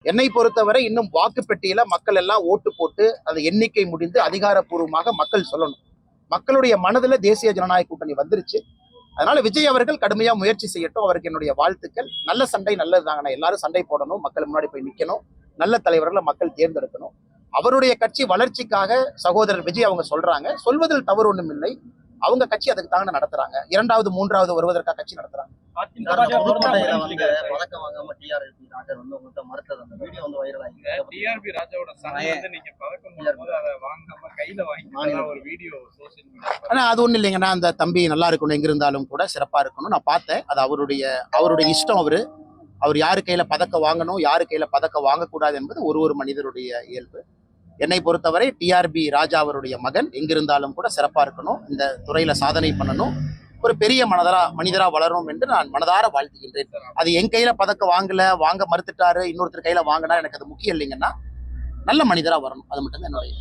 என்னை பொறுத்தவரை இன்னும் வாக்குப்பெட்டியில மக்கள் எல்லாம் ஓட்டு போட்டு அந்த எண்ணிக்கை முடிந்து அதிகாரப்பூர்வமாக மக்கள் சொல்லணும். மக்களுடைய மனதுல தேசிய ஜனநாயக கூட்டணி வந்துருச்சு. அதனால விஜய் அவர்கள் கடுமையா முயற்சி செய்யட்டும். அவருக்கு என்னுடைய வாழ்த்துக்கள். நல்ல சண்டை நல்லதுதாங்கண்ணா. எல்லாரும் சண்டை போடணும், மக்கள் முன்னாடி போய் நிக்கணும், நல்ல தலைவர்களை மக்கள் தேர்ந்தெடுக்கணும். அவருடைய கட்சி வளர்ச்சிக்காக சகோதரர் விஜய் அவங்க சொல்றாங்க, சொல்வதில் தவறு ஒண்ணும் இல்லை. அவங்க கட்சி அதுக்கு தாங்க நடத்துறாங்க. இரண்டாவது மூன்றாவது வருவதற்காக கட்சி நடத்துறாங்க. ஆனா அது ஒண்ணு இல்லைங்கன்னா, அந்த தம்பி நல்லா இருக்கணும், எங்க இருந்தாலும் கூட சிறப்பா இருக்கணும். நான் பார்த்தேன். அது அவருடைய இஷ்டம். அவர் யாரு கையில பதக்கம் வாங்கணும், யாரு கையில பதக்கம் வாங்கக்கூடாது என்பது ஒரு மனிதருடைய இயல்பு. என்னை பொறுத்தவரை டிஆர்பி ராஜா அவருடைய மகன் எங்கிருந்தாலும் கூட சிறப்பா இருக்கணும், இந்த துறையில சாதனை பண்ணணும், ஒரு பெரிய மனிதரா வளரணும் என்று நான் மனதார வாழ்த்துகின்றேன். அது என் கையில பதக்கம் வாங்க மறுத்துட்டாரு, இன்னொருத்தர் கையில வாங்கினா எனக்கு அது முக்கியம் இல்லைங்கன்னா, நல்ல மனிதரா வரணும். அது மட்டும்தான் என்னுடைய